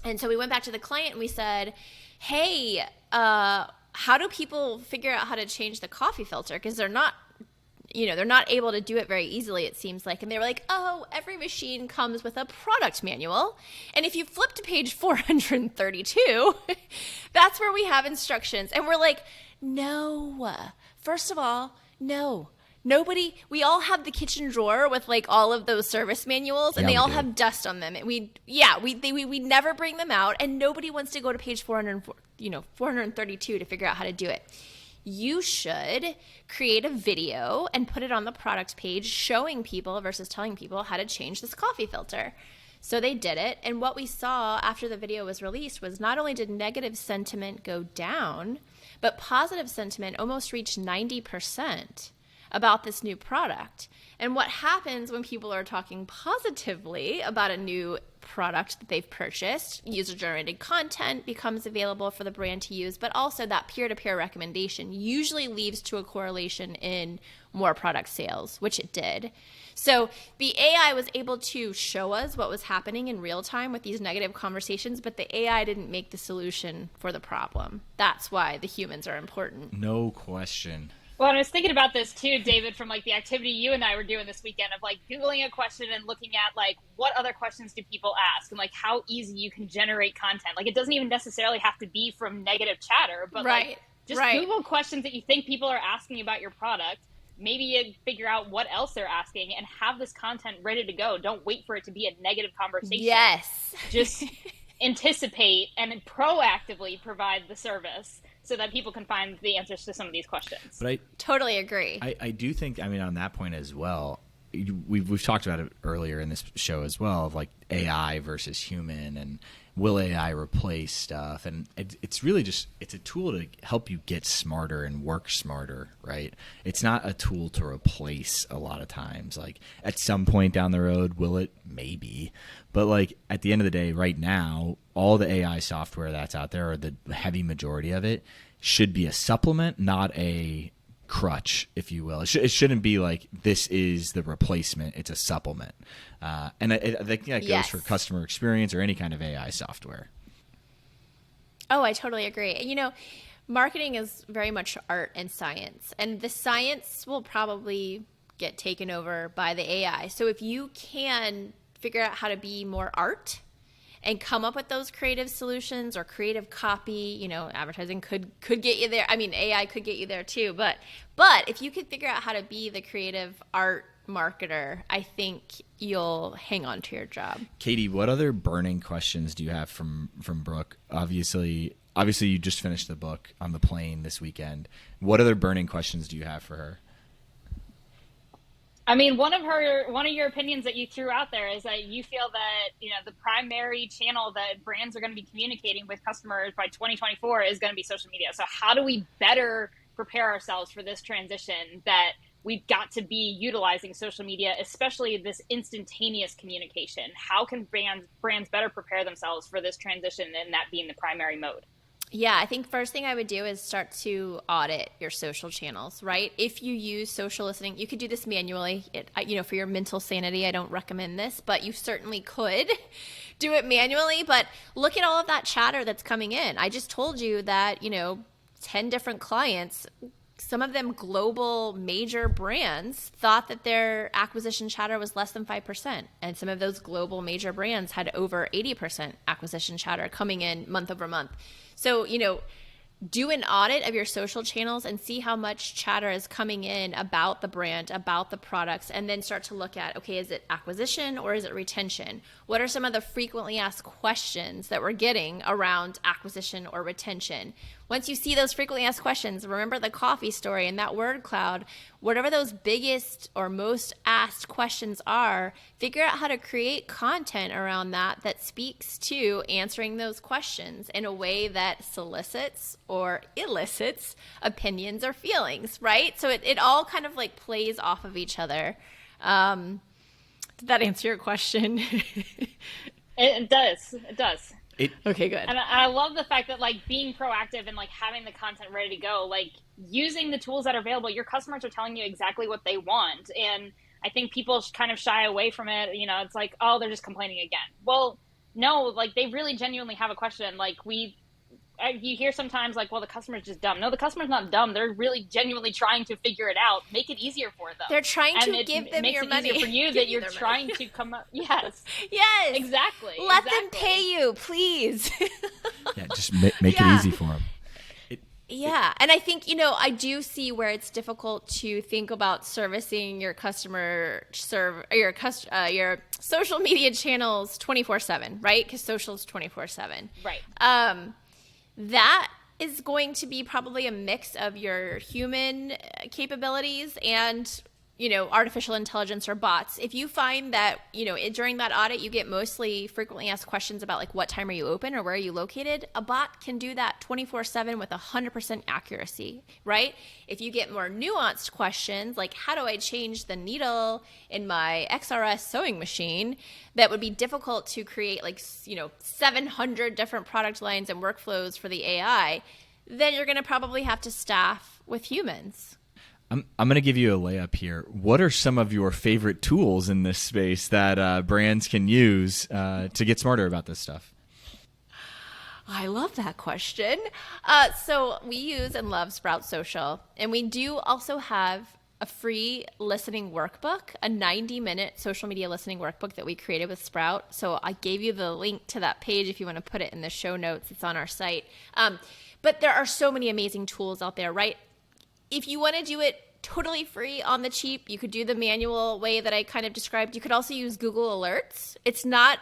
And so we went back to the client and we said, hey, how do people figure out how to change the coffee filter? Because they're not able to do it very easily, it seems like. And they were like, oh, every machine comes with a product manual. And if you flip to page 432, that's where we have instructions. And we're like, no. First of all, no. Nobody, we all have the kitchen drawer with all of those service manuals, and they all have dust on them. And we never bring them out, and nobody wants to go to page 432 to figure out how to do it. You should create a video and put it on the product page showing people versus telling people how to change this coffee filter. So they did it. And what we saw after the video was released was not only did negative sentiment go down, but positive sentiment almost reached 90% about this new product. And what happens when people are talking positively about a new product that they've purchased? User-generated content becomes available for the brand to use, but also that peer-to-peer recommendation usually leads to a correlation in more product sales, which it did. So the AI was able to show us what was happening in real time with these negative conversations, but the AI didn't make the solution for the problem. That's why the humans are important. No question. Well, I was thinking about this too, David, from like the activity you and I were doing this weekend of like Googling a question and looking at like what other questions do people ask and like how easy you can generate content. Like it doesn't even necessarily have to be from negative chatter, but like just Google questions that you think people are asking about your product. Maybe you figure out what else they're asking and have this content ready to go. Don't wait for it to be a negative conversation. Yes. Just anticipate and proactively provide the service so that people can find the answers to some of these questions. But I totally agree. I do think, I mean, on that point as well, we've talked about it earlier in this show as well, of like AI versus human and will AI replace stuff? And it's really just, it's a tool to help you get smarter and work smarter, right? It's not a tool to replace a lot of times. Like at some point down the road, will it? Maybe. But like at the end of the day, right now, all the AI software that's out there, or the heavy majority of it, should be a supplement, not a crutch, if you will. It shouldn't be like this is the replacement. It's a supplement. And I think that goes for customer experience or any kind of AI software. Oh, I totally agree. You know, marketing is very much art and science, and the science will probably get taken over by the AI. So if you can figure out how to be more art and come up with those creative solutions or creative copy, you know, advertising could get you there. I mean, AI could get you there too, but if you could figure out how to be the creative art marketer, I think you'll hang on to your job. Katie, what other burning questions do you have from Brooke? Obviously you just finished the book on the plane this weekend. What other burning questions do you have for her? I mean, one of your opinions that you threw out there is that you feel that, you know, the primary channel that brands are going to be communicating with customers by 2024 is going to be social media. So how do we better prepare ourselves for this transition that we've got to be utilizing social media, especially this instantaneous communication? How can brands better prepare themselves for this transition and that being the primary mode? Yeah, I think first thing I would do is start to audit your social channels, right? If you use social listening, you could do this manually. You know, for your mental sanity, I don't recommend this, but you certainly could do it manually. But look at all of that chatter that's coming in. I just told you that, you know, 10 different clients, some of them global major brands, thought that their acquisition chatter was less than 5%. And some of those global major brands had over 80% acquisition chatter coming in month over month. So, you know, do an audit of your social channels and see how much chatter is coming in about the brand, about the products, and then start to look at, okay, is it acquisition or is it retention? What are some of the frequently asked questions that we're getting around acquisition or retention? Once you see those frequently asked questions, remember the coffee story and that word cloud, whatever those biggest or most asked questions are, figure out how to create content around that speaks to answering those questions in a way that solicits or elicits opinions or feelings, right? So it all kind of like plays off of each other. Did that answer your question? It does. Okay, good. And I love the fact that like being proactive and like having the content ready to go, like using the tools that are available, your customers are telling you exactly what they want. And I think people kind of shy away from it. You know, it's like, oh, they're just complaining again. Well, no, like they really genuinely have a question. Like you hear sometimes like, well, the customer's just dumb. No, the customer's not dumb. They're really genuinely trying to figure it out. Make it easier for them. They're trying to give them your money. It makes it easier for you that you're trying to come up. Yes. Yes. Exactly. Let them pay you, please. Yeah, just make it easy for them. Yeah. And I think, you know, I do see where it's difficult to think about servicing your your social media channels 24/7, right? Because social is 24/7. Right. That is going to be probably a mix of your human capabilities and artificial intelligence or bots. If you find that, during that audit, you get mostly frequently asked questions about like, what time are you open or where are you located? A bot can do that 24/7 with 100% accuracy, right? If you get more nuanced questions, like how do I change the needle in my XRS sewing machine, that would be difficult to create 700 different product lines and workflows for the AI, then you're going to probably have to staff with humans. I'm going to give you a layup here. What are some of your favorite tools in this space that brands can use to get smarter about this stuff? I love that question. So we use and love Sprout Social, and we do also have a free listening workbook, a 90-minute social media listening workbook that we created with Sprout. So I gave you the link to that page if you want to put it in the show notes. It's on our site. But there are so many amazing tools out there, right? If you want to do it totally free on the cheap, you could do the manual way that I kind of described. You could also use Google Alerts. It's not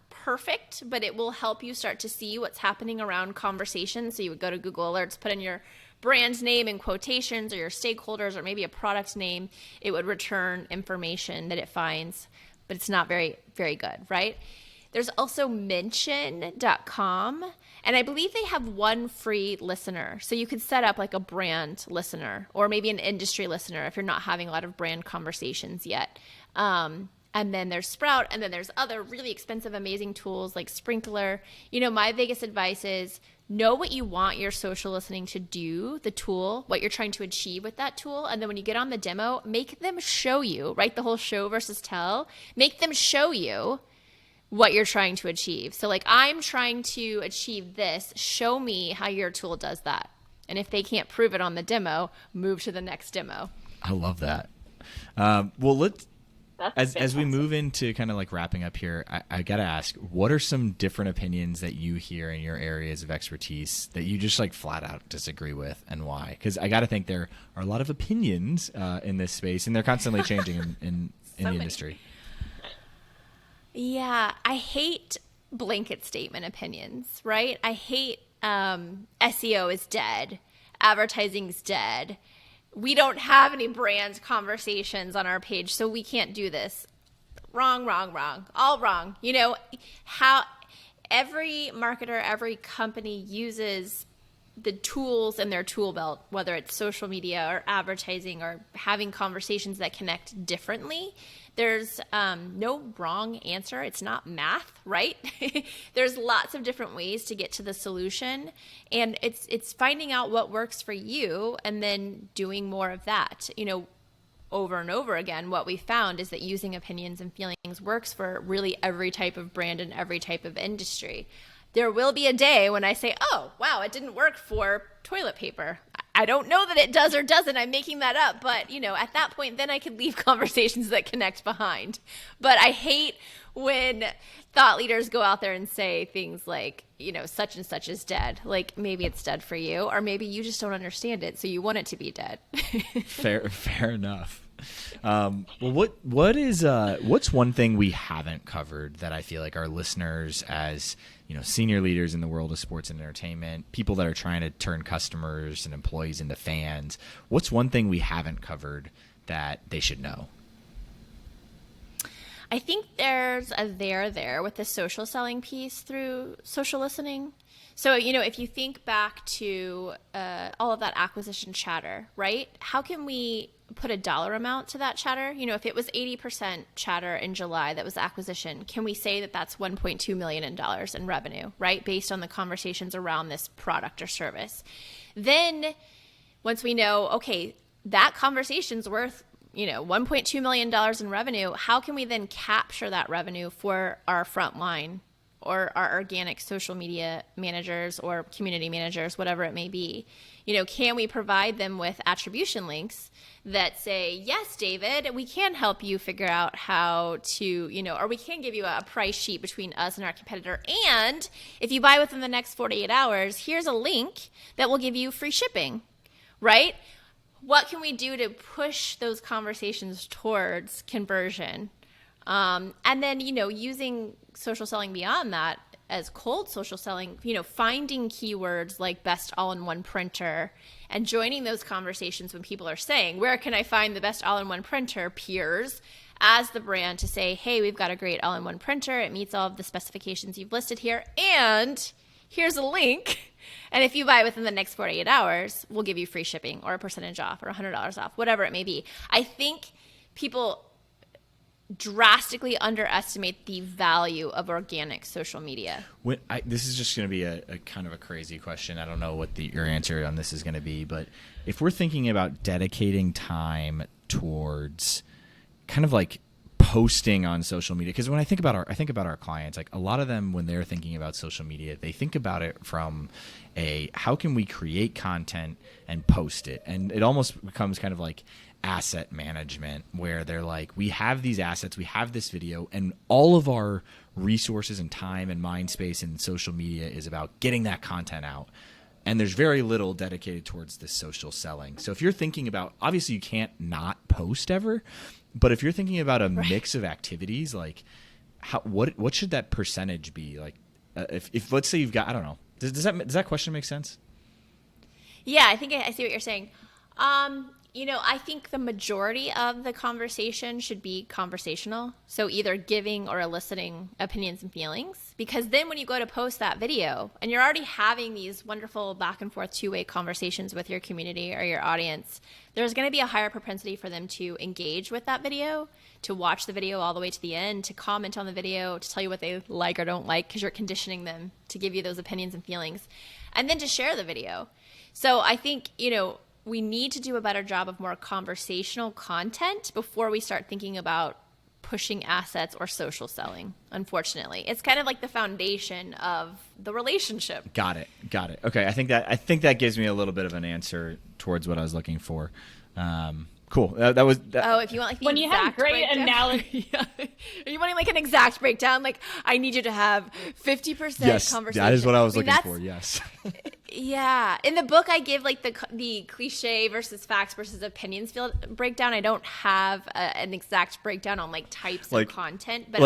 perfect, but it will help you start to see what's happening around conversations. So you would go to Google Alerts, put in your brand's name in quotations or your stakeholders or maybe a product name. It would return information that it finds, but it's not very, very good, right? There's also mention.com, and I believe they have one free listener. So you could set up like a brand listener or maybe an industry listener if you're not having a lot of brand conversations yet. And then there's Sprout, and then there's other really expensive, amazing tools like Sprinkler. My biggest advice is know what you want your social listening to do, the tool, what you're trying to achieve with that tool. And then when you get on the demo, make them show you, right? The whole show versus tell. Make them show you what you're trying to achieve. So like, I'm trying to achieve this. Show me how your tool does that. And if they can't prove it on the demo, move to the next demo. I love that. Well, as we move into kind of like wrapping up here, I got to ask, what are some different opinions that you hear in your areas of expertise that you just like flat out disagree with, and why? Because I got to think there are a lot of opinions in this space, and they're constantly changing in the industry. Yeah, I hate blanket statement opinions, right? I hate SEO is dead, advertising is dead. We don't have any brand conversations on our page, so we can't do this. Wrong, all wrong. How every marketer, every company uses the tools in their tool belt, whether it's social media or advertising or having conversations that connect differently. There's no wrong answer. It's not math, right? There's lots of different ways to get to the solution, and it's finding out what works for you and then doing more of that. Over and over again, what we found is that using opinions and feelings works for really every type of brand and every type of industry. There will be a day when I say, oh, wow, it didn't work for toilet paper. I don't know that it does or doesn't. I'm making that up. But, at that point, then I could leave conversations that connect behind. But I hate when thought leaders go out there and say things like, such and such is dead. Like, maybe it's dead for you, or maybe you just don't understand it, so you want it to be dead. Fair enough. Well, what's one thing we haven't covered that I feel like our listeners, as senior leaders in the world of sports and entertainment, people that are trying to turn customers and employees into fans, what's one thing we haven't covered that they should know? I think there's a there with the social selling piece through social listening. So, if you think back to all of that acquisition chatter, right? How can we put a dollar amount to that chatter? If it was 80% chatter in July that was acquisition, can we say that that's $1.2 million in revenue, right? Based on the conversations around this product or service. Then once we know, okay, that conversation's worth $1.2 million in revenue, how can we then capture that revenue for our front line or our organic social media managers or community managers, whatever it may be? Can we provide them with attribution links that say, yes, David, we can help you figure out how to, or we can give you a price sheet between us and our competitor. And if you buy within the next 48 hours, here's a link that will give you free shipping, right? What can we do to push those conversations towards conversion? And then, using social selling beyond that, as cold social selling, finding keywords like best all-in-one printer and joining those conversations when people are saying, where can I find the best all-in-one printer, peers, as the brand to say, hey, we've got a great all-in-one printer. It meets all of the specifications you've listed here. And here's a link. And if you buy within the next 48 hours, we'll give you free shipping or a percentage off or $100 off, whatever it may be. I think people drastically underestimate the value of organic social media. This is just going to be a kind of a crazy question. I don't know what your answer on this is going to be, but if we're thinking about dedicating time towards kind of like posting on social media, because when I think about our clients, like a lot of them, when they're thinking about social media, they think about it from how can we create content and post it, and it almost becomes kind of like asset management, where they're like, we have these assets, we have this video, and all of our resources and time and mind space in social media is about getting that content out. And there's very little dedicated towards this social selling. So if you're thinking about, obviously you can't not post ever, but if you're thinking about a mix of activities, like what should that percentage be? Like if let's say you've got, I don't know, does that question make sense? Yeah, I think I see what you're saying. I think the majority of the conversation should be conversational. So either giving or eliciting opinions and feelings, because then when you go to post that video and you're already having these wonderful back and forth two-way conversations with your community or your audience, there's going to be a higher propensity for them to engage with that video, to watch the video all the way to the end, to comment on the video, to tell you what they like or don't like, because you're conditioning them to give you those opinions and feelings, and then to share the video. So I think, we need to do a better job of more conversational content before we start thinking about pushing assets or social selling. Unfortunately, it's kind of like the foundation of the relationship. Got it. Okay, I think that gives me a little bit of an answer towards what I was looking for. Cool. That was. Oh, if you want like the when you have great analogy, yeah. Are you wanting like an exact breakdown? Like I need you to have 50% conversation. That is what I was looking for. Yes. Yeah. In the book, I give like the cliche versus facts versus opinions field breakdown. I don't have an exact breakdown on like types of content, but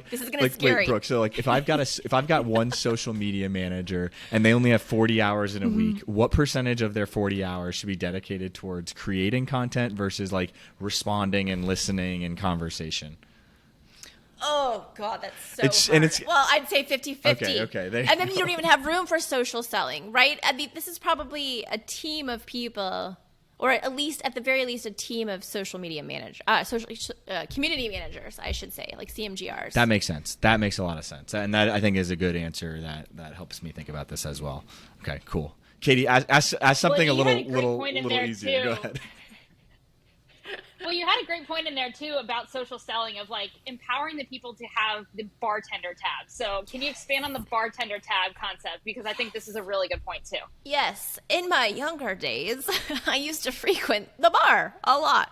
this is gonna scare you. Wait, Brooke. So like if I've got one social media manager and they only have 40 hours in a week, what percentage of their 40 hours should be dedicated towards creating content versus like responding and listening and conversation? Oh, God, that's so hard. Well, I'd say 50-50. Okay. And then you don't even have room for social selling, right? I mean, this is probably a team of people, or at the very least, a team of social media community managers, I should say, like CMGRs. That makes sense. That makes a lot of sense. And that, I think, is a good answer that helps me think about this as well. Okay, cool. Katie, ask something a little easier. Go ahead. Well, you had a great point in there, too, about social selling, of like empowering the people to have the bartender tab. So can you expand on the bartender tab concept? Because I think this is a really good point, too. Yes. In my younger days, I used to frequent the bar a lot.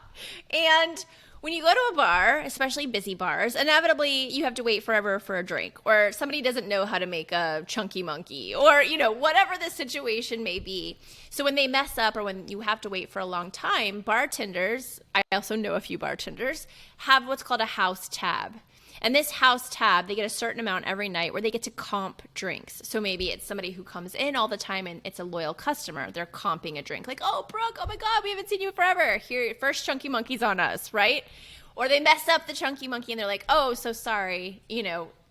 And when you go to a bar, especially busy bars, inevitably you have to wait forever for a drink, or somebody doesn't know how to make a chunky monkey, or, whatever the situation may be. So when they mess up or when you have to wait for a long time, bartenders, I also know a few bartenders, have what's called a house tab. And this house tab, they get a certain amount every night where they get to comp drinks. So maybe it's somebody who comes in all the time and it's a loyal customer. They're comping a drink. Like, oh, Brooke, oh my God, we haven't seen you forever. Here, first Chunky Monkey's on us, right? Or they mess up the Chunky Monkey and they're like, oh, so sorry.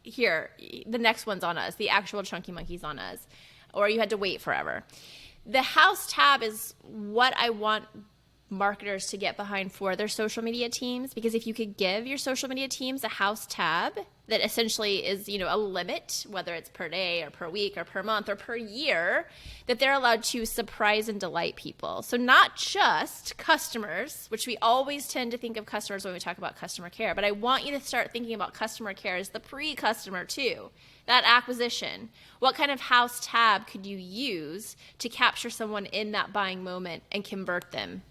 Here, the next one's on us. The actual Chunky Monkey's on us. Or you had to wait forever. The house tab is what I want marketers to get behind for their social media teams, because if you could give your social media teams a house tab that essentially is, a limit, whether it's per day or per week or per month or per year, that they're allowed to surprise and delight people. So not just customers, which we always tend to think of customers when we talk about customer care, but I want you to start thinking about customer care as the pre-customer too. That acquisition. What kind of house tab could you use to capture someone in that buying moment and convert them?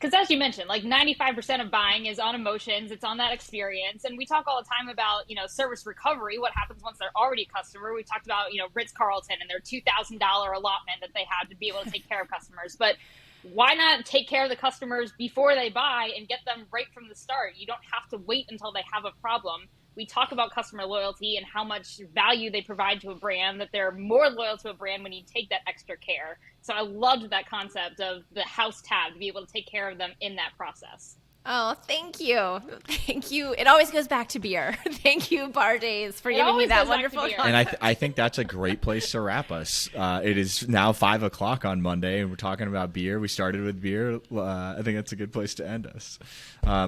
Because as you mentioned, like 95% of buying is on emotions. It's on that experience. And we talk all the time about, service recovery, what happens once they're already a customer. We talked about, Ritz-Carlton and their $2,000 allotment that they have to be able to take care of customers. But why not take care of the customers before they buy and get them right from the start? You don't have to wait until they have a problem we talk about customer loyalty and how much value they provide to a brand, that they're more loyal to a brand when you take that extra care. So I loved that concept of the house tab, to be able to take care of them in that process. Oh, thank you. Thank you. It always goes back to beer. Thank you, Bar Days, for giving me that wonderful concept. And I think that's a great place to wrap us. It is now 5 o'clock on Monday, and we're talking about beer. We started with beer. I think that's a good place to end us.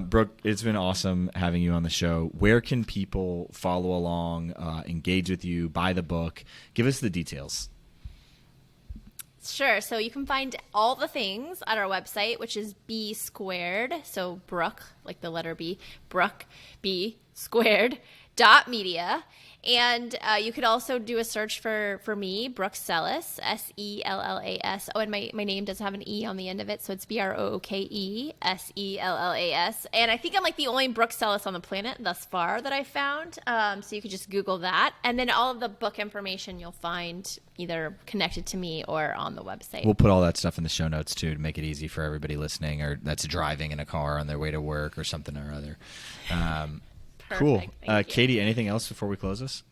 Brooke, it's been awesome having you on the show. Where can people follow along, engage with you, buy the book? Give us the details. Sure. So you can find all the things at our website, which is B squared. So Brooke, like the letter B, Brooke, B squared .media. And you could also do a search for me, Brooke Sellas, Sellas. Oh, and my name does have an E on the end of it, so it's BROOKE SELLAS. And I think I'm like the only Brooke Sellas on the planet thus far that I found. So you could just Google that. And then all of the book information you'll find either connected to me or on the website. We'll put all that stuff in the show notes, too, to make it easy for everybody listening or that's driving in a car on their way to work or something or other. Cool. Katie, anything else before we close this?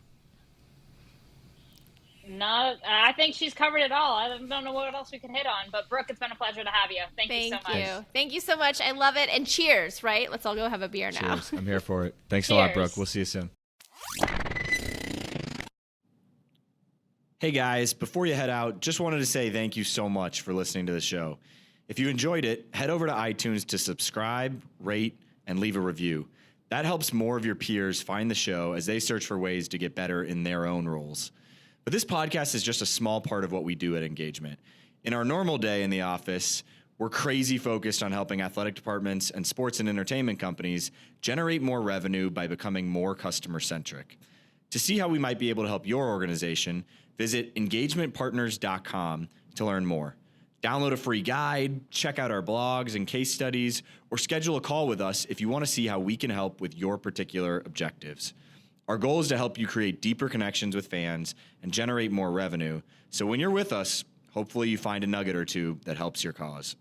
No, I think she's covered it all. I don't know what else we can hit on, but Brooke, it's been a pleasure to have you. Thank you so much. Thank you so much. I love it. And cheers, right? Let's all go have a beer now. Cheers. I'm here for it. Thanks Cheers. a lot, Brooke. We'll see you soon. Hey guys, before you head out, just wanted to say thank you so much for listening to the show. If you enjoyed it, head over to iTunes to subscribe, rate, and leave a review. That helps more of your peers find the show as they search for ways to get better in their own roles. But this podcast is just a small part of what we do at EngageMint. In our normal day in the office, we're crazy focused on helping athletic departments and sports and entertainment companies generate more revenue by becoming more customer-centric. To see how we might be able to help your organization, visit engagementpartners.com to learn more. Download a free guide, check out our blogs and case studies, or schedule a call with us if you want to see how we can help with your particular objectives. Our goal is to help you create deeper connections with fans and generate more revenue. So when you're with us, hopefully you find a nugget or two that helps your cause.